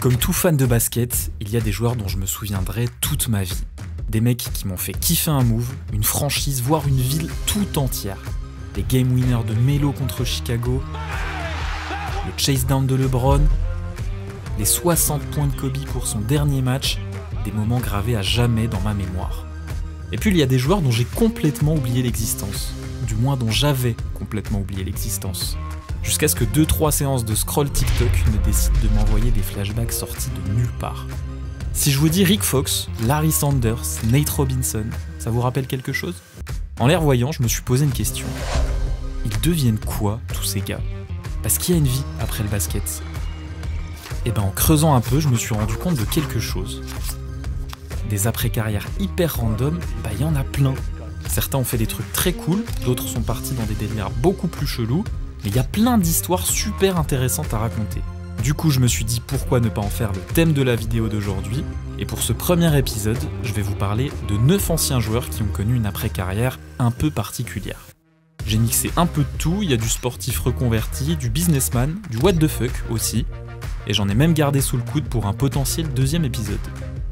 Comme tout fan de basket, il y a des joueurs dont je me souviendrai toute ma vie. Des mecs qui m'ont fait kiffer un move, une franchise, voire une ville tout entière. Les game winners de Melo contre Chicago, le chase down de LeBron, les 60 points de Kobe pour son dernier match, des moments gravés à jamais dans ma mémoire. Et puis il y a des joueurs dont j'ai complètement oublié l'existence, du moins dont j'avais complètement oublié l'existence. Jusqu'à ce que 2-3 séances de scroll TikTok ne décident de m'envoyer des flashbacks sortis de nulle part. Si je vous dis Rick Fox, Larry Sanders, Nate Robinson, ça vous rappelle quelque chose? En les revoyant, je me suis posé une question. Ils deviennent quoi, tous ces gars? Parce qu'il y a une vie après le basket. Et ben en creusant un peu, je me suis rendu compte de quelque chose. Des après-carrières hyper random, bah il y en a plein. Certains ont fait des trucs très cool, d'autres sont partis dans des délires beaucoup plus chelous, mais il y a plein d'histoires super intéressantes à raconter. Du coup, je me suis dit pourquoi ne pas en faire le thème de la vidéo d'aujourd'hui, et pour ce premier épisode, je vais vous parler de 9 anciens joueurs qui ont connu une après-carrière un peu particulière. J'ai mixé un peu de tout, il y a du sportif reconverti, du businessman, du what the fuck aussi, et j'en ai même gardé sous le coude pour un potentiel deuxième épisode.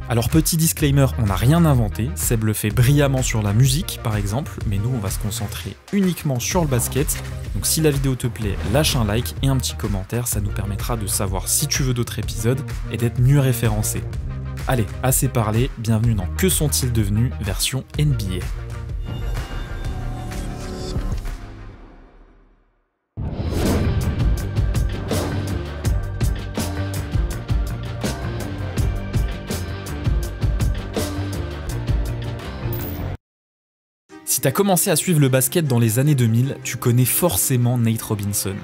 Alors petit disclaimer, on n'a rien inventé, Seb le fait brillamment sur la musique par exemple, mais nous on va se concentrer uniquement sur le basket, donc si la vidéo te plaît, lâche un like et un petit commentaire, ça nous permettra de savoir si tu veux d'autres épisodes et d'être mieux référencé. Allez, assez parlé, bienvenue dans Que sont-ils devenus version NBA. Si t'as commencé à suivre le basket dans les années 2000, tu connais forcément Nate Robinson.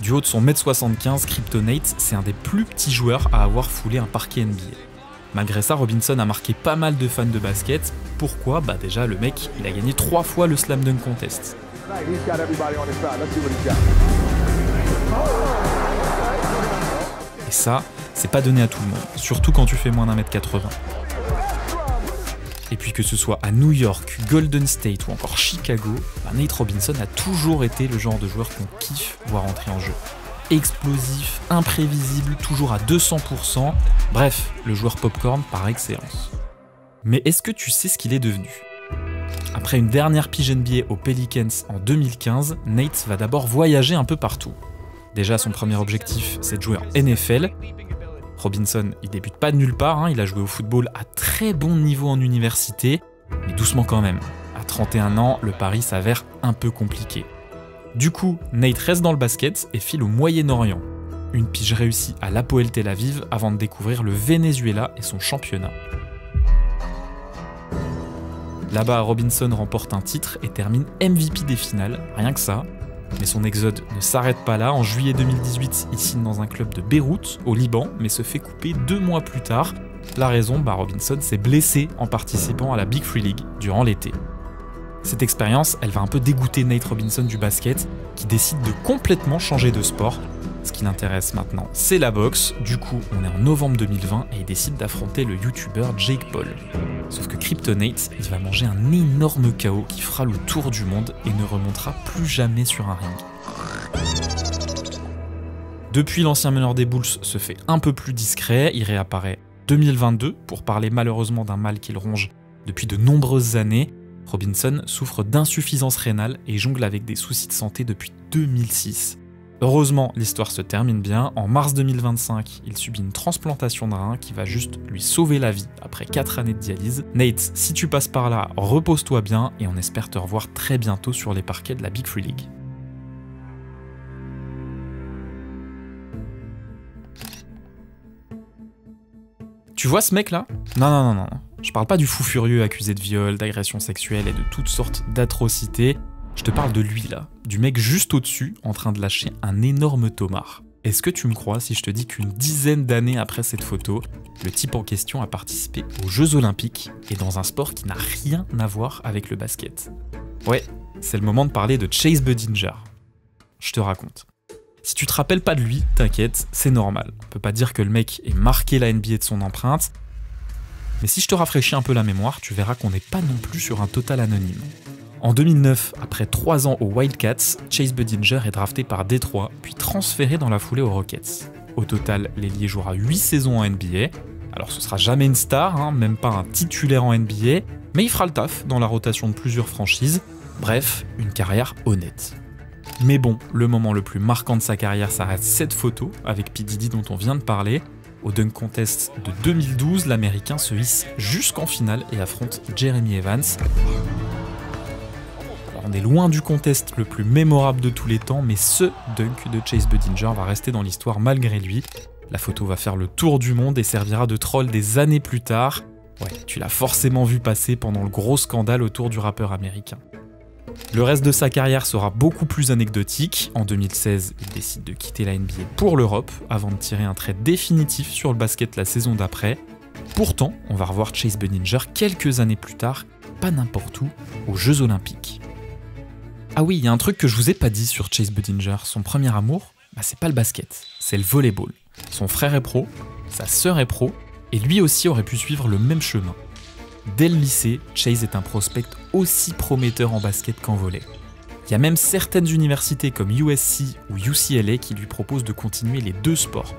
Du haut de son 1m75, Kryptonate, c'est un des plus petits joueurs à avoir foulé un parquet NBA. Malgré ça, Robinson a marqué pas mal de fans de basket. Pourquoi? Bah déjà, le mec, il a gagné 3 fois le Slam Dunk Contest. Et ça, c'est pas donné à tout le monde, surtout quand tu fais moins d'1m80. Et puis que ce soit à New York, Golden State ou encore Chicago, Nate Robinson a toujours été le genre de joueur qu'on kiffe voir entrer en jeu. Explosif, imprévisible, toujours à 200%, bref, le joueur popcorn par excellence. Mais est-ce que tu sais ce qu'il est devenu? Après une dernière pige NBA aux Pelicans en 2015, Nate va d'abord voyager un peu partout. Déjà, son premier objectif, c'est de jouer en NFL. Robinson, il débute pas de nulle part, il a joué au football à très bon niveau en université, mais doucement quand même. À 31 ans, le pari s'avère un peu compliqué. Du coup, Nate reste dans le basket et file au Moyen-Orient. Une pige réussie à l'Hapoel Tel Aviv avant de découvrir le Venezuela et son championnat. Là-bas, Robinson remporte un titre et termine MVP des finales, rien que ça. Mais son exode ne s'arrête pas là. En juillet 2018, il signe dans un club de Beyrouth, au Liban, mais se fait couper 2 mois plus tard. La raison, Robinson s'est blessé en participant à la Big Free League durant l'été. Cette expérience, elle va un peu dégoûter Nate Robinson du basket, qui décide de complètement changer de sport. Ce qui l'intéresse maintenant, c'est la boxe. Du coup, on est en novembre 2020 et il décide d'affronter le youtubeur Jake Paul. Sauf que Kryptonate, il va manger un énorme KO qui fera le tour du monde et ne remontera plus jamais sur un ring. Depuis, l'ancien meneur des Bulls se fait un peu plus discret, il réapparaît 2022 pour parler malheureusement d'un mal qu'il ronge depuis de nombreuses années. Robinson souffre d'insuffisance rénale et jongle avec des soucis de santé depuis 2006. Heureusement, l'histoire se termine bien. En mars 2025, il subit une transplantation de rein qui va juste lui sauver la vie après 4 années de dialyse. Nate, si tu passes par là, repose-toi bien et on espère te revoir très bientôt sur les parquets de la Big Free League. Tu vois ce mec-là? Non. Je parle pas du fou furieux accusé de viol, d'agression sexuelle et de toutes sortes d'atrocités. Je te parle de lui là, du mec juste au-dessus en train de lâcher un énorme tomard. Est-ce que tu me crois si je te dis qu'une dizaine d'années après cette photo, le type en question a participé aux Jeux Olympiques et dans un sport qui n'a rien à voir avec le basket? Ouais, c'est le moment de parler de Chase Budinger. Je te raconte. Si tu te rappelles pas de lui, t'inquiète, c'est normal. On peut pas dire que le mec ait marqué la NBA de son empreinte, mais si je te rafraîchis un peu la mémoire, tu verras qu'on n'est pas non plus sur un total anonyme. En 2009, après 3 ans aux Wildcats, Chase Budinger est drafté par Détroit, puis transféré dans la foulée aux Rockets. Au total, l'ailier jouera 8 saisons en NBA. Alors ce sera jamais une star, hein, même pas un titulaire en NBA, mais il fera le taf dans la rotation de plusieurs franchises. Bref, une carrière honnête. Mais bon, le moment le plus marquant de sa carrière, ça reste cette photo avec P. Diddy dont on vient de parler. Au Dunk Contest de 2012, l'Américain se hisse jusqu'en finale et affronte Jeremy Evans. Alors, on est loin du contest le plus mémorable de tous les temps, mais ce dunk de Chase Budinger va rester dans l'histoire malgré lui. La photo va faire le tour du monde et servira de troll des années plus tard. Ouais, tu l'as forcément vu passer pendant le gros scandale autour du rappeur américain. Le reste de sa carrière sera beaucoup plus anecdotique. En 2016, il décide de quitter la NBA pour l'Europe, avant de tirer un trait définitif sur le basket la saison d'après. Pourtant, on va revoir Chase Budinger quelques années plus tard, pas n'importe où, aux Jeux Olympiques. Ah oui, il y a un truc que je vous ai pas dit sur Chase Budinger. Son premier amour, c'est pas le basket, c'est le volleyball. Son frère est pro, sa sœur est pro, et lui aussi aurait pu suivre le même chemin. Dès le lycée, Chase est un prospect aussi prometteur en basket qu'en volley. Il y a même certaines universités comme USC ou UCLA qui lui proposent de continuer les deux sports.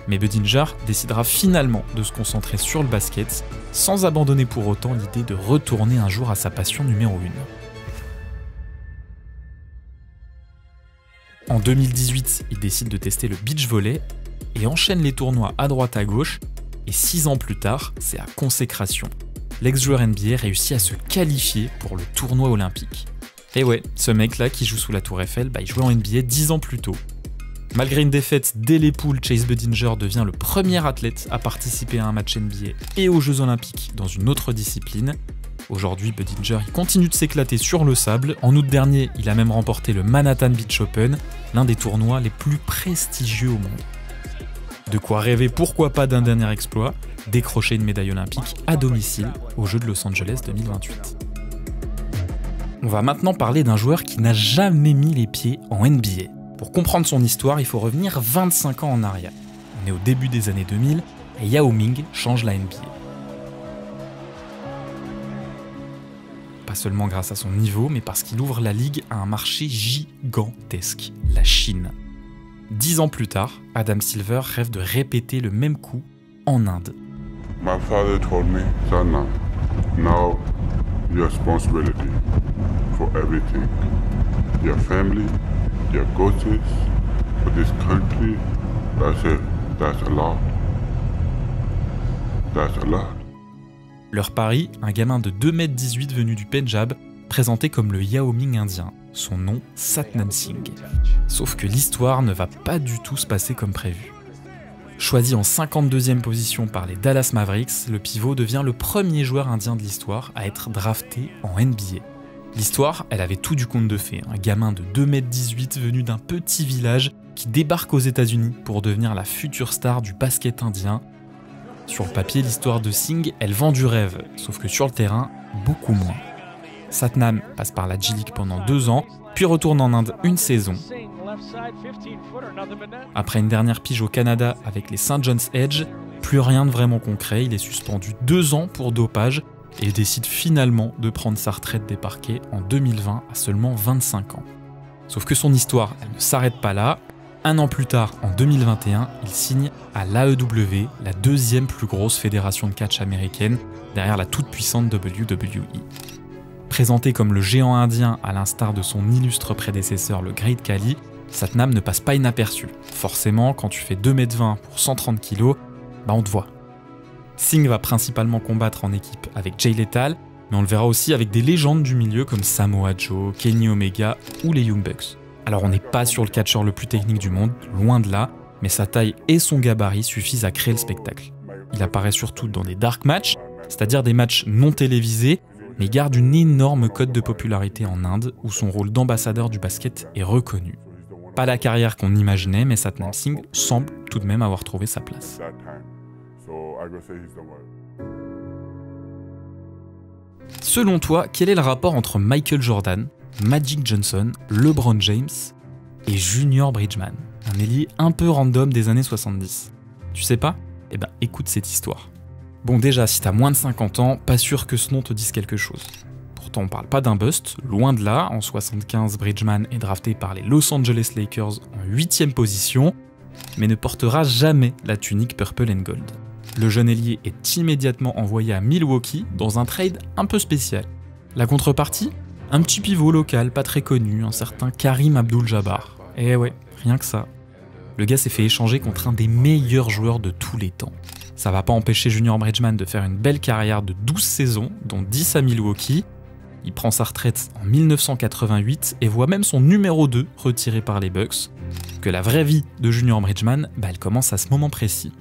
Mais Budinger décidera finalement de se concentrer sur le basket, sans abandonner pour autant l'idée de retourner un jour à sa passion numéro 1. En 2018, il décide de tester le beach volley et enchaîne les tournois à droite à gauche, et 6 ans plus tard, c'est la consécration. L'ex-joueur NBA réussit à se qualifier pour le tournoi olympique. Et ouais, ce mec-là qui joue sous la Tour Eiffel, il jouait en NBA 10 ans plus tôt. Malgré une défaite dès les poules, Chase Budinger devient le premier athlète à participer à un match NBA et aux Jeux Olympiques dans une autre discipline. Aujourd'hui, Budinger il continue de s'éclater sur le sable. En août dernier, il a même remporté le Manhattan Beach Open, l'un des tournois les plus prestigieux au monde. De quoi rêver, pourquoi pas, d'un dernier exploit, décrocher une médaille olympique à domicile aux Jeux de Los Angeles 2028. On va maintenant parler d'un joueur qui n'a jamais mis les pieds en NBA. Pour comprendre son histoire, il faut revenir 25 ans en arrière. On est au début des années 2000 et Yao Ming change la NBA. Pas seulement grâce à son niveau, mais parce qu'il ouvre la ligue à un marché gigantesque, la Chine. 10 ans plus tard, Adam Silver rêve de répéter le même coup en Inde. My father told me, son, now your responsibility for everything. Your family, your coaches, for this country, that's it. That's a lot. That's a lot. Leur pari, un gamin de 2,18 m venu du Pendjab, présenté comme le Yao Ming indien, son nom Satnam Singh. Sauf que l'histoire ne va pas du tout se passer comme prévu. Choisi en 52e position par les Dallas Mavericks, le pivot devient le premier joueur indien de l'histoire à être drafté en NBA. L'histoire, elle avait tout du conte de fées, un gamin de 2,18 m venu d'un petit village qui débarque aux États-Unis pour devenir la future star du basket indien. Sur le papier, l'histoire de Singh, elle vend du rêve, sauf que sur le terrain, beaucoup moins. Satnam passe par la G-League pendant 2 ans, puis retourne en Inde une saison. Après une dernière pige au Canada avec les St. John's Edge, plus rien de vraiment concret, il est suspendu 2 ans pour dopage et décide finalement de prendre sa retraite des parquets en 2020 à seulement 25 ans. Sauf que son histoire, elle ne s'arrête pas là. 1 an plus tard, en 2021, il signe à l'AEW, la 2e plus grosse fédération de catch américaine, derrière la toute-puissante WWE. Présenté comme le géant indien à l'instar de son illustre prédécesseur le Great Khali, Satnam ne passe pas inaperçu. Forcément, quand tu fais 2,20 m pour 130 kg, on te voit. Singh va principalement combattre en équipe avec Jay Lethal, mais on le verra aussi avec des légendes du milieu comme Samoa Joe, Kenny Omega ou les Young Bucks. Alors on n'est pas sur le catcheur le plus technique du monde, loin de là, mais sa taille et son gabarit suffisent à créer le spectacle. Il apparaît surtout dans des dark matchs, c'est-à-dire des matchs non télévisés, mais garde une énorme cote de popularité en Inde, où son rôle d'ambassadeur du basket est reconnu. Pas la carrière qu'on imaginait, mais Satnam Singh semble tout de même avoir trouvé sa place. Selon toi, quel est le rapport entre Michael Jordan, Magic Johnson, LeBron James et Junior Bridgeman, un ailier un peu random des années 70? Tu sais pas? Écoute cette histoire. Bon, déjà, si t'as moins de 50 ans, pas sûr que ce nom te dise quelque chose. Pourtant, on parle pas d'un bust, loin de là. En 75, Bridgeman est drafté par les Los Angeles Lakers en 8e position. mais ne portera jamais la tunique Purple and Gold. Le jeune ailier est immédiatement envoyé à Milwaukee dans un trade un peu spécial. La contrepartie ? Un petit pivot local pas très connu, un certain Karim Abdul-Jabbar. Eh ouais, rien que ça. Le gars s'est fait échanger contre un des meilleurs joueurs de tous les temps. Ça va pas empêcher Junior Bridgeman de faire une belle carrière de 12 saisons, dont 10 à Milwaukee. Il prend sa retraite en 1988 et voit même son numéro 2 retiré par les Bucks. Que la vraie vie de Junior Bridgeman, elle commence à ce moment précis.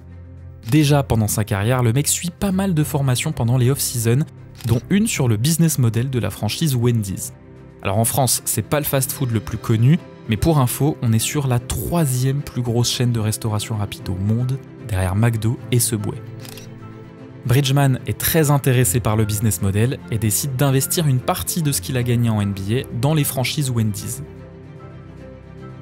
Déjà pendant sa carrière, le mec suit pas mal de formations pendant les off-season, dont une sur le business model de la franchise Wendy's. Alors en France, c'est pas le fast-food le plus connu, mais pour info, on est sur la 3e plus grosse chaîne de restauration rapide au monde, derrière McDo et Subway. Bridgeman est très intéressé par le business model et décide d'investir une partie de ce qu'il a gagné en NBA dans les franchises Wendy's.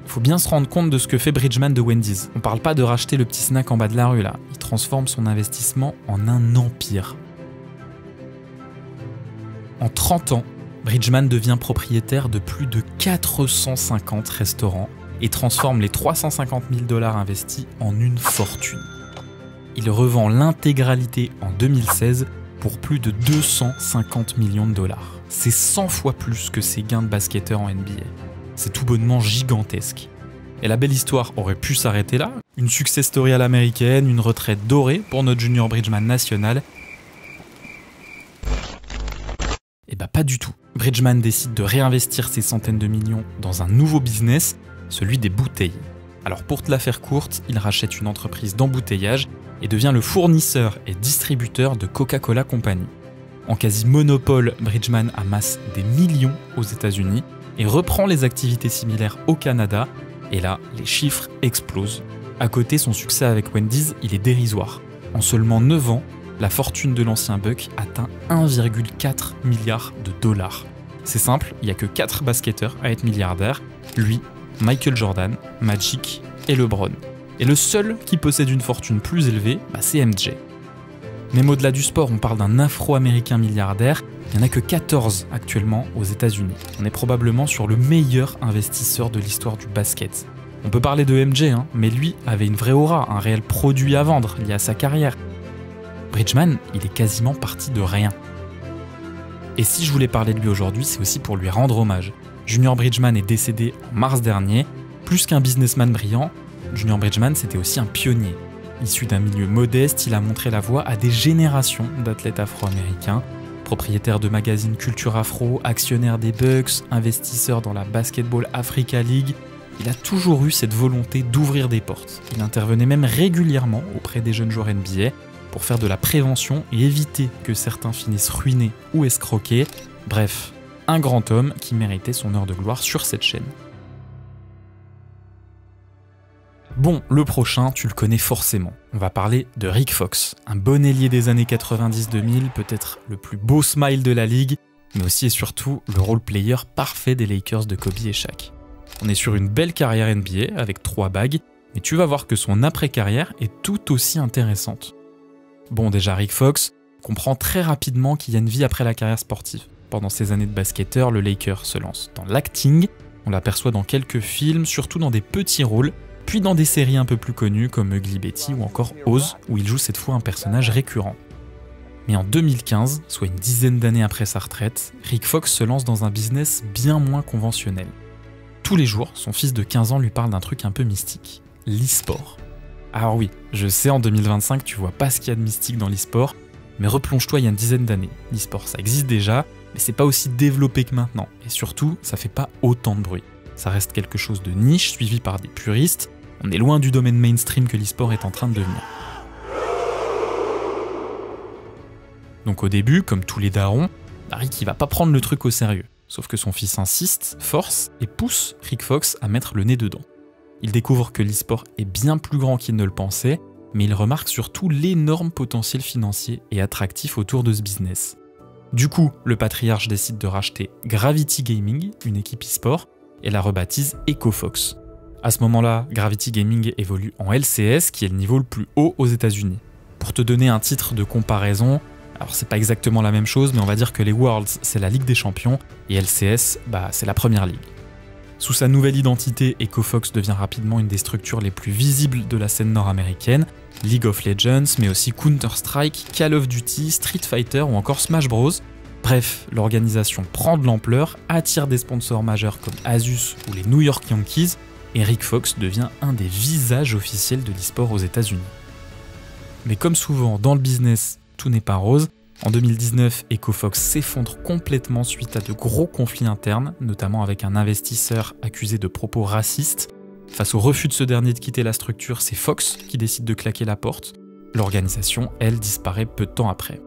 Il faut bien se rendre compte de ce que fait Bridgeman de Wendy's. On parle pas de racheter le petit snack en bas de la rue là, il transforme son investissement en un empire. En 30 ans, Bridgeman devient propriétaire de plus de 450 restaurants et transforme les 350 000 $ investis en une fortune. Il revend l'intégralité en 2016 pour plus de 250 millions $. C'est 100 fois plus que ses gains de basketteur en NBA. C'est tout bonnement gigantesque. Et la belle histoire aurait pu s'arrêter là, une success story à l'américaine, une retraite dorée pour notre Junior Bridgeman national. Et bah pas du tout. Bridgeman décide de réinvestir ses centaines de millions dans un nouveau business, celui des bouteilles. Alors pour te la faire courte, il rachète une entreprise d'embouteillage et devient le fournisseur et distributeur de Coca-Cola Company. En quasi-monopole, Bridgeman amasse des millions aux États-Unis et reprend les activités similaires au Canada, et là, les chiffres explosent. À côté, son succès avec Wendy's, il est dérisoire. En seulement 9 ans, la fortune de l'ancien Buck atteint 1,4 milliard $. C'est simple, il n'y a que 4 basketteurs à être milliardaires, lui, Michael Jordan, Magic et LeBron. Et le seul qui possède une fortune plus élevée, c'est MJ. Même au-delà du sport, on parle d'un Afro-Américain milliardaire, il n'y en a que 14 actuellement aux États-Unis. On est probablement sur le meilleur investisseur de l'histoire du basket. On peut parler de MJ, mais lui avait une vraie aura, un réel produit à vendre lié à sa carrière. Bridgeman, il est quasiment parti de rien. Et si je voulais parler de lui aujourd'hui, c'est aussi pour lui rendre hommage. Junior Bridgeman est décédé en mars dernier. Plus qu'un businessman brillant, Junior Bridgeman, c'était aussi un pionnier. Issu d'un milieu modeste, il a montré la voie à des générations d'athlètes afro-américains, propriétaire de magazines Culture Afro, actionnaire des Bucks, investisseur dans la Basketball Africa League. Il a toujours eu cette volonté d'ouvrir des portes. Il intervenait même régulièrement auprès des jeunes joueurs NBA pour faire de la prévention et éviter que certains finissent ruinés ou escroqués. Bref, un grand homme qui méritait son heure de gloire sur cette chaîne. Bon, le prochain, tu le connais forcément. On va parler de Rick Fox, un bon ailier des années 90-2000, peut-être le plus beau smile de la ligue, mais aussi et surtout le role player parfait des Lakers de Kobe et Shaq. On est sur une belle carrière NBA avec 3 bagues, mais tu vas voir que son après-carrière est tout aussi intéressante. Bon, déjà Rick Fox comprend très rapidement qu'il y a une vie après la carrière sportive. Pendant ses années de basketteur, le Laker se lance dans l'acting, on l'aperçoit dans quelques films, surtout dans des petits rôles, puis dans des séries un peu plus connues comme Ugly Betty ou encore Oz, où il joue cette fois un personnage récurrent. Mais en 2015, soit une dizaine d'années après sa retraite, Rick Fox se lance dans un business bien moins conventionnel. Tous les jours, son fils de 15 ans lui parle d'un truc un peu mystique, l'e-sport. Alors oui, je sais, en 2025, tu vois pas ce qu'il y a de mystique dans l'e-sport, mais replonge-toi il y a une dizaine d'années. L'e-sport, ça existe déjà, mais c'est pas aussi développé que maintenant, et surtout, ça fait pas autant de bruit. Ça reste quelque chose de niche, suivi par des puristes. On est loin du domaine mainstream que l'e-sport est en train de devenir. Donc au début, comme tous les darons, Rick il va pas prendre le truc au sérieux. Sauf que son fils insiste, force et pousse Rick Fox à mettre le nez dedans. Il découvre que l'e-sport est bien plus grand qu'il ne le pensait, mais il remarque surtout l'énorme potentiel financier et attractif autour de ce business. Du coup, le patriarche décide de racheter Gravity Gaming, une équipe e-sport, et la rebaptise EcoFox. À ce moment-là, Gravity Gaming évolue en LCS, qui est le niveau le plus haut aux États-Unis. Pour te donner un titre de comparaison, alors c'est pas exactement la même chose, mais on va dire que les Worlds, c'est la Ligue des Champions, et LCS, c'est la Première Ligue. Sous sa nouvelle identité, Echo Fox devient rapidement une des structures les plus visibles de la scène nord-américaine, League of Legends, mais aussi Counter-Strike, Call of Duty, Street Fighter ou encore Smash Bros. Bref, l'organisation prend de l'ampleur, attire des sponsors majeurs comme Asus ou les New York Yankees, et Rick Fox devient un des visages officiels de l'e-sport aux États-Unis. Mais comme souvent dans le business, tout n'est pas rose. En 2019, Echo Fox s'effondre complètement suite à de gros conflits internes, notamment avec un investisseur accusé de propos racistes. Face au refus de ce dernier de quitter la structure, c'est Fox qui décide de claquer la porte. L'organisation, elle, disparaît peu de temps après.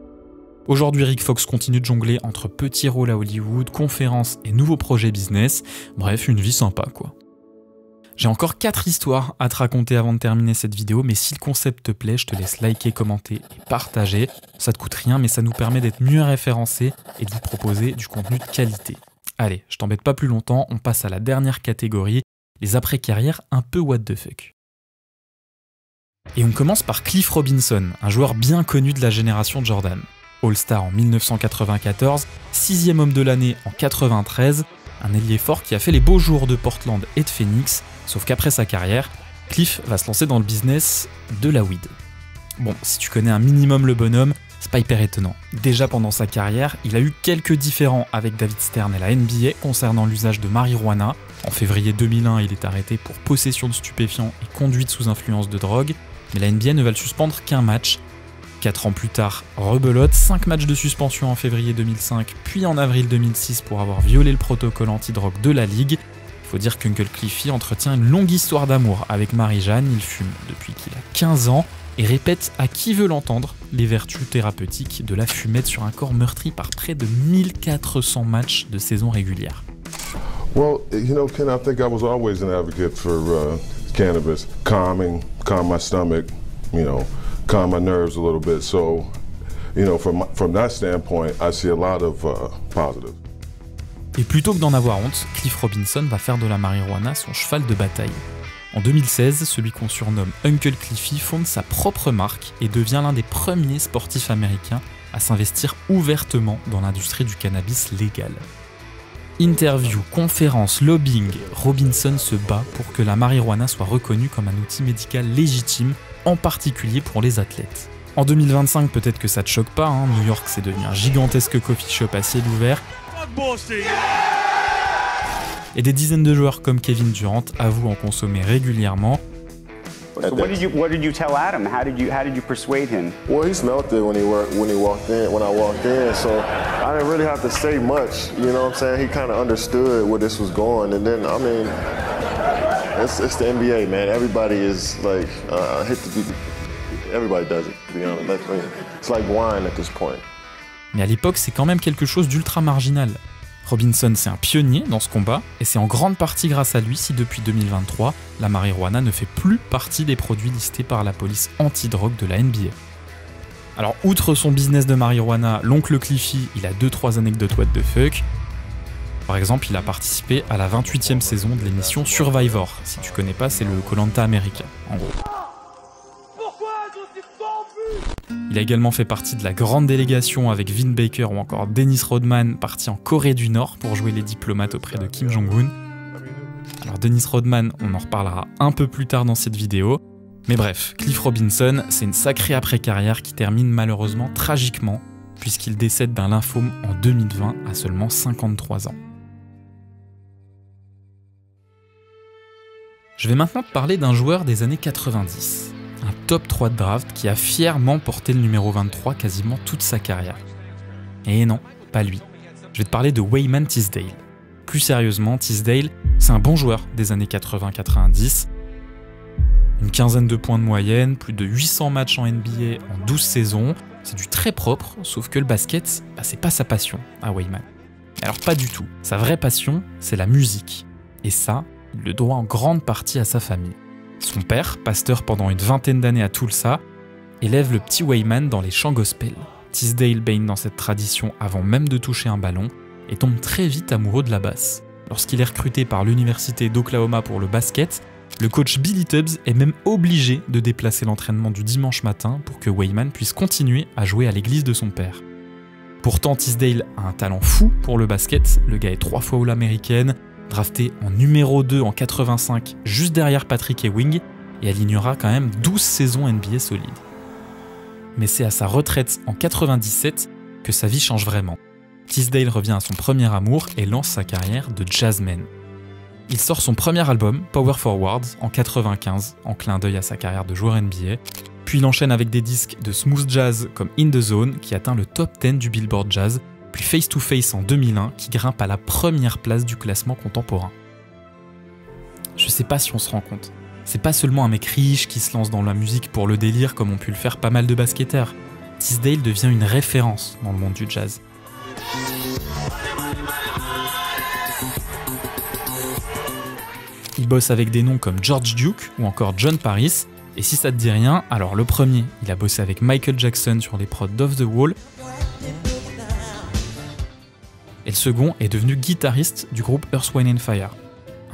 Aujourd'hui, Rick Fox continue de jongler entre petits rôles à Hollywood, conférences et nouveaux projets business. Bref, une vie sympa quoi. J'ai encore 4 histoires à te raconter avant de terminer cette vidéo, mais si le concept te plaît, je te laisse liker, commenter et partager. Ça te coûte rien, mais ça nous permet d'être mieux référencés et de vous proposer du contenu de qualité. Allez, je t'embête pas plus longtemps, on passe à la dernière catégorie, les après-carrières un peu what the fuck. Et on commence par Cliff Robinson, un joueur bien connu de la génération Jordan. All-Star en 1994, 6e homme de l'année en 93, un ailier fort qui a fait les beaux jours de Portland et de Phoenix, sauf qu'après sa carrière, Cliff va se lancer dans le business de la weed. Bon, si tu connais un minimum le bonhomme, c'est pas hyper étonnant. Déjà pendant sa carrière, il a eu quelques différends avec David Stern et la NBA concernant l'usage de marijuana. En février 2001, il est arrêté pour possession de stupéfiants et conduite sous influence de drogue, mais la NBA ne va le suspendre qu'un match. 4 ans plus tard, rebelote, 5 matchs de suspension en février 2005, puis en avril 2006 pour avoir violé le protocole antidrogue de la Ligue. Il faut dire qu'Uncle Cliffy entretient une longue histoire d'amour avec Marie-Jeanne, il fume depuis qu'il a 15 ans et répète à qui veut l'entendre les vertus thérapeutiques de la fumette sur un corps meurtri par près de 1400 matchs de saison régulière. Well, you know, Ken, I think I was always an advocate for cannabis, calm my stomach, you know, calm my nerves a little bit. So, you know, from that standpoint, I see a lot of positive. Et plutôt que d'en avoir honte, Cliff Robinson va faire de la marijuana son cheval de bataille. En 2016, celui qu'on surnomme Uncle Cliffy fonde sa propre marque et devient l'un des premiers sportifs américains à s'investir ouvertement dans l'industrie du cannabis légal. Interviews, conférences, lobbying, Robinson se bat pour que la marijuana soit reconnue comme un outil médical légitime, en particulier pour les athlètes. En 2025, peut-être que ça te choque pas, hein, New York c'est devenu un gigantesque coffee shop à ciel ouvert. Et des dizaines de joueurs comme Kevin Durant avouent en consommer régulièrement. So what did you tell Adam? How did you persuade him? Well, he smelled it when I walked in, so I didn't really have to say much, you know what I'm saying? He kind of understood where this was going, and then, I mean, it's the NBA, man. Everybody is like, everybody does it, to be honest. It's like wine at this point. Mais à l'époque, c'est quand même quelque chose d'ultra marginal. Robinson, c'est un pionnier dans ce combat, et c'est en grande partie grâce à lui si depuis 2023, la marijuana ne fait plus partie des produits listés par la police anti-drogue de la NBA. Alors, outre son business de marijuana, l'oncle Cliffy, il a 2-3 anecdotes what the fuck. Par exemple, il a participé à la 28e saison de l'émission Survivor. Si tu connais pas, c'est le Koh-Lanta américain, en gros. Il a également fait partie de la grande délégation avec Vin Baker ou encore Dennis Rodman parti en Corée du Nord pour jouer les diplomates auprès de Kim Jong-un. Alors Dennis Rodman, on en reparlera un peu plus tard dans cette vidéo. Mais bref, Cliff Robinson, c'est une sacrée après-carrière qui termine malheureusement tragiquement puisqu'il décède d'un lymphome en 2020 à seulement 53 ans. Je vais maintenant te parler d'un joueur des années 90. Un top 3 de draft qui a fièrement porté le numéro 23 quasiment toute sa carrière. Et non, pas lui. Je vais te parler de Wayman Tisdale. Plus sérieusement, Tisdale, c'est un bon joueur des années 80-90. Une quinzaine de points de moyenne, plus de 800 matchs en NBA en 12 saisons. C'est du très propre, sauf que le basket, c'est pas sa passion à Wayman. Alors pas du tout. Sa vraie passion, c'est la musique. Et ça, il le doit en grande partie à sa famille. Son père, pasteur pendant une vingtaine d'années à Tulsa, élève le petit Wayman dans les chants gospel. Tisdale baigne dans cette tradition avant même de toucher un ballon et tombe très vite amoureux de la basse. Lorsqu'il est recruté par l'université d'Oklahoma pour le basket, le coach Billy Tubbs est même obligé de déplacer l'entraînement du dimanche matin pour que Wayman puisse continuer à jouer à l'église de son père. Pourtant, Tisdale a un talent fou pour le basket, le gars est 3 fois All-Américaine, drafté en numéro 2 en 85, juste derrière Patrick Ewing, et alignera quand même 12 saisons NBA solides. Mais c'est à sa retraite en 97 que sa vie change vraiment. Teasdale revient à son premier amour et lance sa carrière de jazzman. Il sort son premier album, Power Forward, en 95, en clin d'œil à sa carrière de joueur NBA, puis il enchaîne avec des disques de smooth jazz comme In the Zone, qui atteint le top 10 du Billboard Jazz, puis Face to Face en 2001, qui grimpe à la première place du classement contemporain. Je sais pas si on se rend compte, c'est pas seulement un mec riche qui se lance dans la musique pour le délire comme ont pu le faire pas mal de basketteurs. Teasdale devient une référence dans le monde du jazz. Il bosse avec des noms comme George Duke ou encore John Paris, et si ça te dit rien, alors le premier, il a bossé avec Michael Jackson sur les prods d'Off the Wall, et le second est devenu guitariste du groupe Earth, Wind & Fire.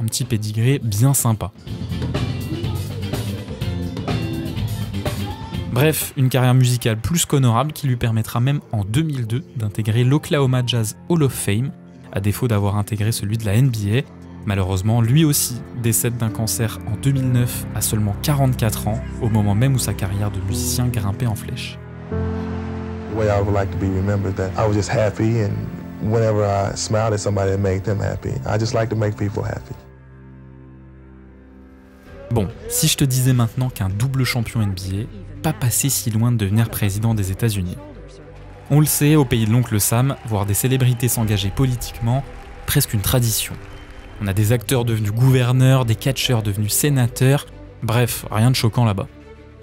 Un petit pédigré bien sympa. Bref, une carrière musicale plus qu'honorable qui lui permettra même en 2002 d'intégrer l'Oklahoma Jazz Hall of Fame, à défaut d'avoir intégré celui de la NBA. Malheureusement, lui aussi décède d'un cancer en 2009 à seulement 44 ans, au moment même où sa carrière de musicien grimpait en flèche. The way I would like to be remembered that I was just happy, and whenever I smiled at somebody, it made them happy. I just like to make people happy. Bon, si je te disais maintenant qu'un double champion NBA, pas passé si loin de devenir président des États-Unis. On le sait, au pays de l'oncle Sam, voir des célébrités s'engager politiquement, presque une tradition. On a des acteurs devenus gouverneurs, des catcheurs devenus sénateurs, bref, rien de choquant là-bas.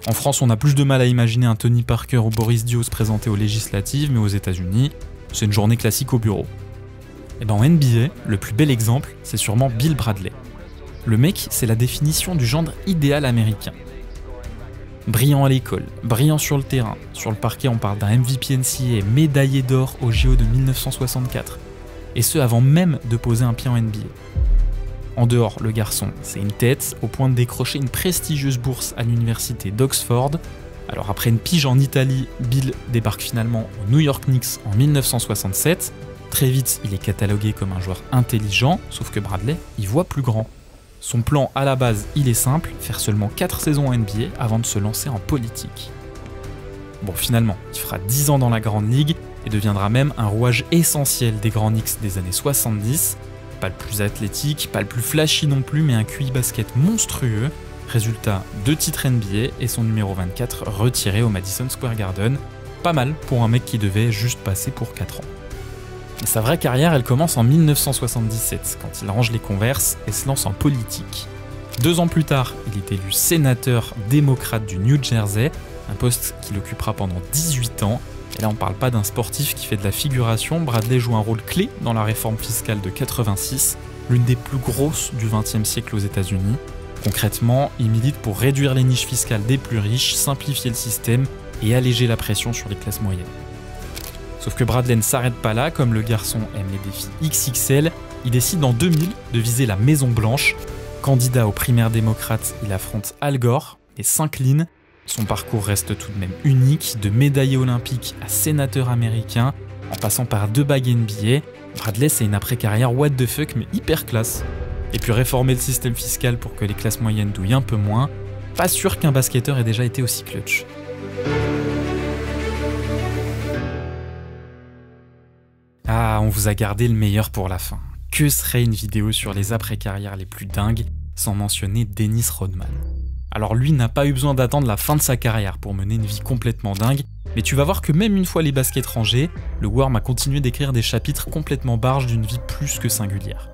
En France, on a plus de mal à imaginer un Tony Parker ou Boris Dio se présenter aux législatives, mais aux États-Unis, c'est une journée classique au bureau. Et ben en NBA, le plus bel exemple, c'est sûrement Bill Bradley. Le mec, c'est la définition du genre idéal américain. Brillant à l'école, brillant sur le terrain. Sur le parquet, on parle d'un MVP NCAA médaillé d'or au JO de 1964. Et ce, avant même de poser un pied en NBA. En dehors, le garçon, c'est une tête, au point de décrocher une prestigieuse bourse à l'université d'Oxford. Alors après une pige en Italie, Bill débarque finalement aux New York Knicks en 1967. Très vite, il est catalogué comme un joueur intelligent, sauf que Bradley, il voit plus grand. Son plan à la base, il est simple, faire seulement 4 saisons en NBA avant de se lancer en politique. Bon, finalement, il fera 10 ans dans la Grande Ligue et deviendra même un rouage essentiel des grands Knicks des années 70. Pas le plus athlétique, pas le plus flashy non plus, mais un QI basket monstrueux. Résultat, 2 titres NBA et son numéro 24 retiré au Madison Square Garden. Pas mal pour un mec qui devait juste passer pour 4 ans. Et sa vraie carrière, elle commence en 1977, quand il range les Converse et se lance en politique. 2 ans plus tard, il est élu sénateur démocrate du New Jersey, un poste qu'il occupera pendant 18 ans. Et là, on parle pas d'un sportif qui fait de la figuration, Bradley joue un rôle clé dans la réforme fiscale de 86, l'une des plus grosses du XXe siècle aux États-Unis. Concrètement, il milite pour réduire les niches fiscales des plus riches, simplifier le système et alléger la pression sur les classes moyennes. Sauf que Bradley ne s'arrête pas là, comme le garçon aime les défis XXL, il décide en 2000 de viser la Maison Blanche. Candidat aux primaires démocrates, il affronte Al Gore et s'incline. Son parcours reste tout de même unique, de médaillé olympique à sénateur américain, en passant par 2 bagues NBA. Bradley, c'est une après-carrière what the fuck, mais hyper classe. Et puis réformer le système fiscal pour que les classes moyennes douillent un peu moins, pas sûr qu'un basketteur ait déjà été aussi clutch. Ah, on vous a gardé le meilleur pour la fin. Que serait une vidéo sur les après-carrières les plus dingues, sans mentionner Dennis Rodman? Alors lui n'a pas eu besoin d'attendre la fin de sa carrière pour mener une vie complètement dingue, mais tu vas voir que même une fois les baskets rangés, le Worm a continué d'écrire des chapitres complètement barges d'une vie plus que singulière.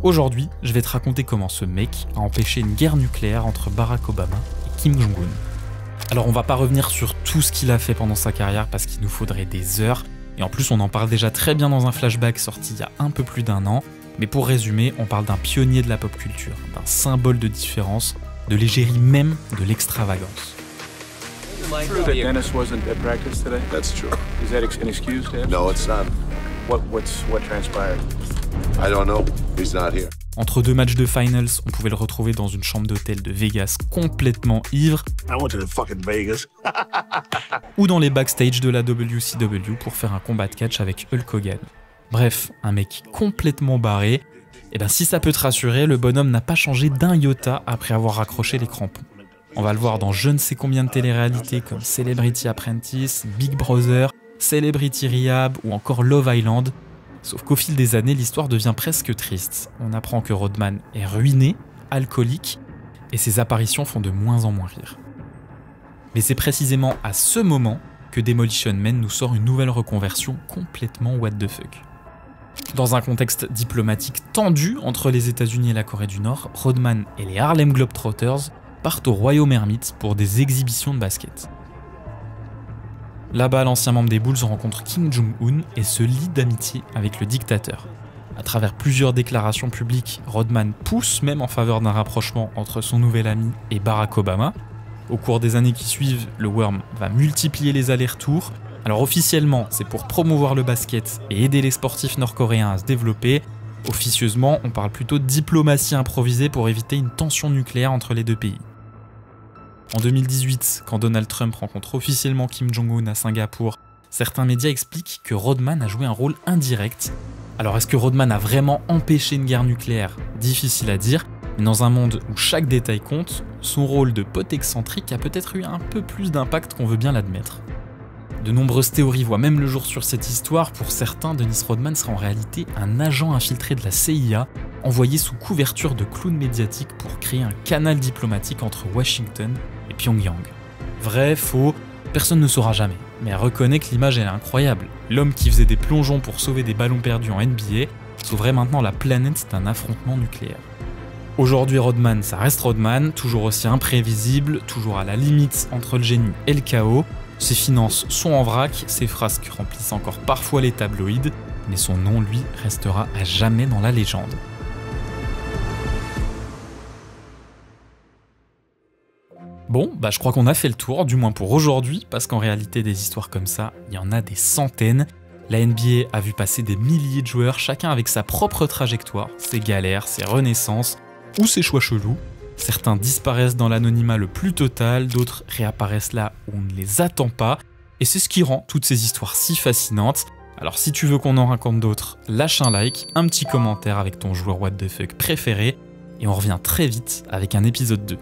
Aujourd'hui, je vais te raconter comment ce mec a empêché une guerre nucléaire entre Barack Obama et Kim Jong-un. Alors on va pas revenir sur tout ce qu'il a fait pendant sa carrière parce qu'il nous faudrait des heures, et en plus on en parle déjà très bien dans un flashback sorti il y a un peu plus d'1 an, mais pour résumer, on parle d'un pionnier de la pop culture, d'un symbole de différence, de l'égérie même de l'extravagance. True that Dennis wasn't at practice today? That's true. Is that an excuse, Dennis? No, it's not. What transpired? I don't know. He's not here. Entre 2 matchs de finals, on pouvait le retrouver dans une chambre d'hôtel de Vegas complètement ivre. I went to the fucking Vegas. Ou dans les backstage de la WCW pour faire un combat de catch avec Hulk Hogan. Bref, un mec complètement barré. Et bien si ça peut te rassurer, le bonhomme n'a pas changé d'un iota après avoir raccroché les crampons. On va le voir dans je ne sais combien de téléréalités comme Celebrity Apprentice, Big Brother, Celebrity Rehab ou encore Love Island. Sauf qu'au fil des années, l'histoire devient presque triste. On apprend que Rodman est ruiné, alcoolique, et ses apparitions font de moins en moins rire. Mais c'est précisément à ce moment que Demolition Man nous sort une nouvelle reconversion complètement what the fuck. Dans un contexte diplomatique tendu entre les États-Unis et la Corée du Nord, Rodman et les Harlem Globetrotters partent au Royaume Ermite pour des exhibitions de basket. Là-bas, l'ancien membre des Bulls rencontre Kim Jong-un et se lie d'amitié avec le dictateur. À travers plusieurs déclarations publiques, Rodman pousse même en faveur d'un rapprochement entre son nouvel ami et Barack Obama. Au cours des années qui suivent, le Worm va multiplier les allers-retours. Alors officiellement, c'est pour promouvoir le basket et aider les sportifs nord-coréens à se développer. Officieusement, on parle plutôt de diplomatie improvisée pour éviter une tension nucléaire entre les deux pays. En 2018, quand Donald Trump rencontre officiellement Kim Jong-un à Singapour, certains médias expliquent que Rodman a joué un rôle indirect. Alors est-ce que Rodman a vraiment empêché une guerre nucléaire? Difficile à dire, mais dans un monde où chaque détail compte, son rôle de pote excentrique a peut-être eu un peu plus d'impact qu'on veut bien l'admettre. De nombreuses théories voient même le jour sur cette histoire. Pour certains, Dennis Rodman serait en réalité un agent infiltré de la CIA, envoyé sous couverture de clown médiatique pour créer un canal diplomatique entre Washington et Pyongyang. Vrai, faux, personne ne saura jamais, mais reconnaît que l'image est incroyable. L'homme qui faisait des plongeons pour sauver des ballons perdus en NBA sauverait maintenant la planète d'un affrontement nucléaire. Aujourd'hui, Rodman, ça reste Rodman, toujours aussi imprévisible, toujours à la limite entre le génie et le chaos. Ses finances sont en vrac, ses frasques remplissent encore parfois les tabloïds, mais son nom, lui, restera à jamais dans la légende. Bon, je crois qu'on a fait le tour, du moins pour aujourd'hui, parce qu'en réalité, des histoires comme ça, il y en a des centaines. La NBA a vu passer des milliers de joueurs, chacun avec sa propre trajectoire, ses galères, ses renaissances, ou ses choix chelous. Certains disparaissent dans l'anonymat le plus total, d'autres réapparaissent là où on ne les attend pas, et c'est ce qui rend toutes ces histoires si fascinantes. Alors si tu veux qu'on en raconte d'autres, lâche un like, un petit commentaire avec ton joueur what the fuck préféré, et on revient très vite avec un épisode 2.